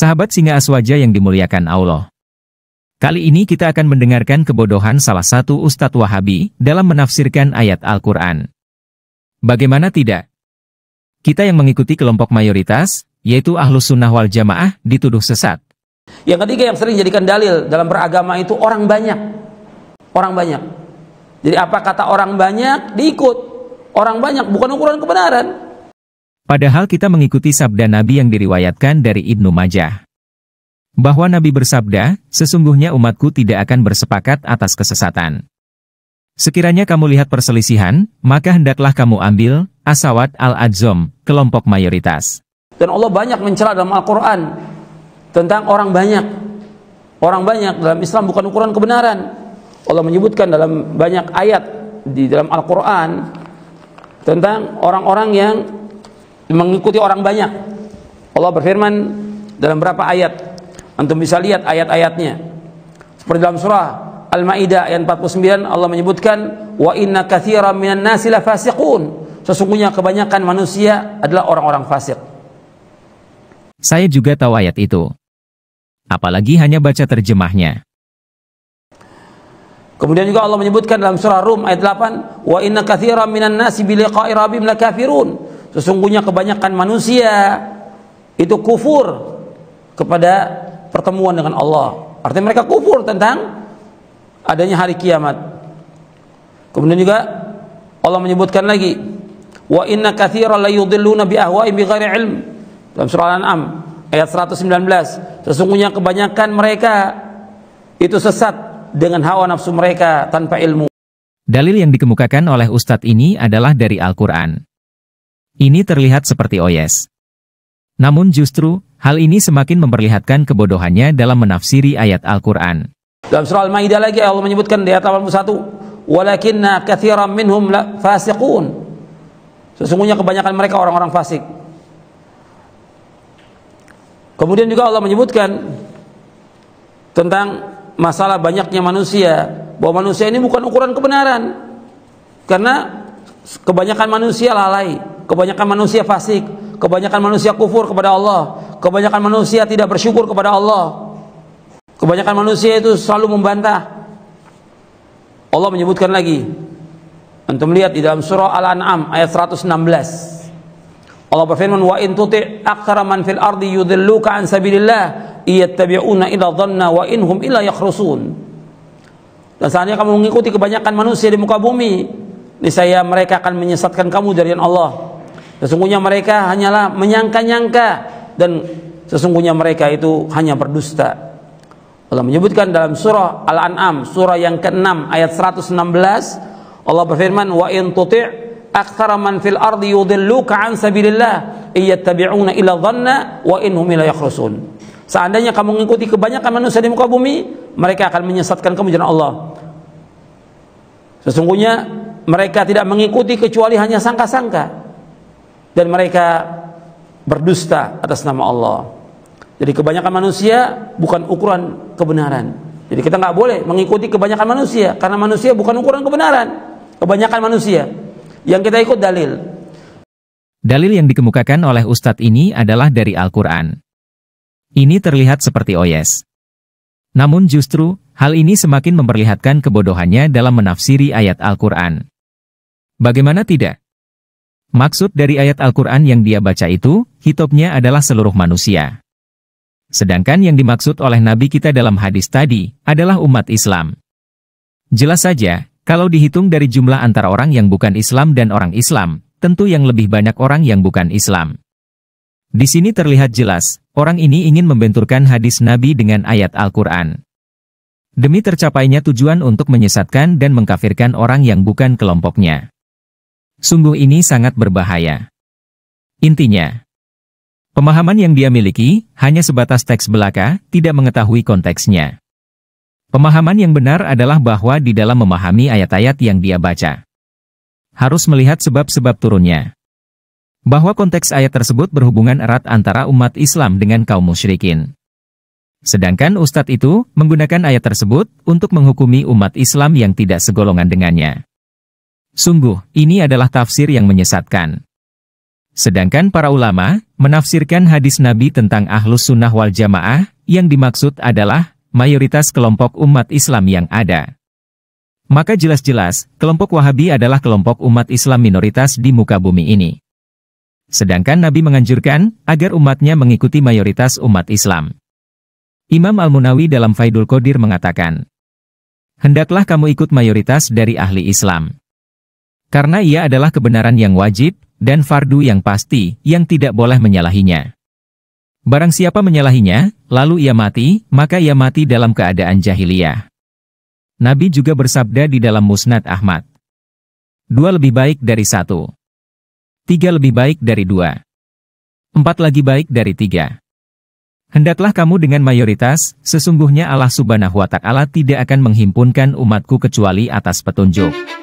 Sahabat singa aswaja yang dimuliakan Allah. Kali ini kita akan mendengarkan kebodohan salah satu Ustadz Wahabi dalam menafsirkan ayat Al-Quran. Bagaimana tidak? Kita yang mengikuti kelompok mayoritas, yaitu Ahlus Sunnah wal Jamaah, dituduh sesat. Yang ketiga yang sering jadikan dalil dalam beragama itu orang banyak. Orang banyak. Jadi apa kata orang banyak, diikut. Orang banyak bukan ukuran kebenaran. Padahal kita mengikuti sabda Nabi yang diriwayatkan dari Ibnu Majah. Bahwa Nabi bersabda, sesungguhnya umatku tidak akan bersepakat atas kesesatan. Sekiranya kamu lihat perselisihan, maka hendaklah kamu ambil Asawad al-Adzom, kelompok mayoritas. Dan Allah banyak mencela dalam Al-Quran tentang orang banyak. Orang banyak dalam Islam bukan ukuran kebenaran. Allah menyebutkan dalam banyak ayat di dalam Al-Quran tentang orang-orang yang mengikuti orang banyak. Allah berfirman dalam berapa ayat, antum bisa lihat ayat-ayatnya. Seperti dalam surah Al-Maidah ayat 49, Allah menyebutkan wa inna katsiran minan nasi lafasiqun. Sesungguhnya kebanyakan manusia adalah orang-orang fasik. Saya juga tahu ayat itu. Apalagi hanya baca terjemahnya. Kemudian juga Allah menyebutkan dalam surah Rum ayat 8, wa inna katsiran minan nasi bi liqa'i rabbihim lakafirun. Sesungguhnya kebanyakan manusia itu kufur kepada pertemuan dengan Allah. Artinya mereka kufur tentang adanya hari kiamat. Kemudian juga Allah menyebutkan lagi, wa inna katsiran la yudhilluna bi ahwa'ihim bighairi ilm. Dalam surah Al-An'am ayat 119, sesungguhnya kebanyakan mereka itu sesat dengan hawa nafsu mereka tanpa ilmu. Dalil yang dikemukakan oleh Ustadz ini adalah dari Al-Quran. Ini terlihat seperti oyes. Namun justru, hal ini semakin memperlihatkan kebodohannya dalam menafsiri ayat Al-Quran. Dalam surah Al-Maidah lagi Allah menyebutkan di ayat 81, walakinna katsiran minhum fasiqun. Sesungguhnya kebanyakan mereka orang-orang fasik. Kemudian juga Allah menyebutkan tentang masalah banyaknya manusia, bahwa manusia ini bukan ukuran kebenaran. Karena kebanyakan manusia lalai, kebanyakan manusia fasik, kebanyakan manusia kufur kepada Allah, kebanyakan manusia tidak bersyukur kepada Allah, kebanyakan manusia itu selalu membantah. Allah menyebutkan lagi, antum lihat di dalam surah Al-An'am ayat 116, Allah berfirman, wa in tuti' aktsara man fil ardi yudhilluka an sabilillah iyattabi'una illa dhanna wa inhum illa yakhrusun. Dan seandainya kamu mengikuti kebanyakan manusia di muka bumi, niscaya mereka akan menyesatkan kamu dari Allah. Sesungguhnya mereka hanyalah menyangka-nyangka dan sesungguhnya mereka itu hanya berdusta. Allah menyebutkan dalam surah Al-An'am, surah yang ke-6 ayat 116, Allah berfirman, wa in tuti' aktsara man fil ardi yudhilluka an sabilillah iyattabi'una illa dhanna wa inhum illa yakhrusun. Seandainya kamu mengikuti kebanyakan manusia di muka bumi, mereka akan menyesatkan kamu dari Allah. Sesungguhnya mereka tidak mengikuti kecuali hanya sangka-sangka, dan mereka berdusta atas nama Allah. Jadi kebanyakan manusia bukan ukuran kebenaran. Jadi kita nggak boleh mengikuti kebanyakan manusia, karena manusia bukan ukuran kebenaran. Kebanyakan manusia yang kita ikut dalil. Dalil yang dikemukakan oleh Ustadz ini adalah dari Al-Quran. Ini terlihat seperti oyes. Namun justru, hal ini semakin memperlihatkan kebodohannya dalam menafsiri ayat Al-Quran. Bagaimana tidak? Maksud dari ayat Al-Quran yang dia baca itu, hitopnya adalah seluruh manusia. Sedangkan yang dimaksud oleh Nabi kita dalam hadis tadi, adalah umat Islam. Jelas saja, kalau dihitung dari jumlah antara orang yang bukan Islam dan orang Islam, tentu yang lebih banyak orang yang bukan Islam. Di sini terlihat jelas, orang ini ingin membenturkan hadis Nabi dengan ayat Al-Quran. Demi tercapainya tujuan untuk menyesatkan dan mengkafirkan orang yang bukan kelompoknya. Sungguh ini sangat berbahaya. Intinya, pemahaman yang dia miliki hanya sebatas teks belaka, tidak mengetahui konteksnya. Pemahaman yang benar adalah bahwa di dalam memahami ayat-ayat yang dia baca, harus melihat sebab-sebab turunnya. Bahwa konteks ayat tersebut berhubungan erat antara umat Islam dengan kaum musyrikin. Sedangkan Ustadz itu menggunakan ayat tersebut untuk menghukumi umat Islam yang tidak segolongan dengannya. Sungguh, ini adalah tafsir yang menyesatkan. Sedangkan para ulama menafsirkan hadis Nabi tentang Ahlus Sunnah wal Jamaah, yang dimaksud adalah mayoritas kelompok umat Islam yang ada. Maka jelas-jelas, kelompok Wahabi adalah kelompok umat Islam minoritas di muka bumi ini. Sedangkan Nabi menganjurkan agar umatnya mengikuti mayoritas umat Islam. Imam Al-Munawi dalam Faidul Qadir mengatakan, hendaklah kamu ikut mayoritas dari ahli Islam. Karena ia adalah kebenaran yang wajib, dan fardu yang pasti, yang tidak boleh menyalahinya. Barang siapa menyalahinya, lalu ia mati, maka ia mati dalam keadaan jahiliyah. Nabi juga bersabda di dalam Musnad Ahmad, 2 lebih baik dari 1. 3 lebih baik dari 2. 4 lagi baik dari 3. Hendaklah kamu dengan mayoritas, sesungguhnya Allah Subhanahu wa Ta'ala tidak akan menghimpunkan umatku kecuali atas petunjuk.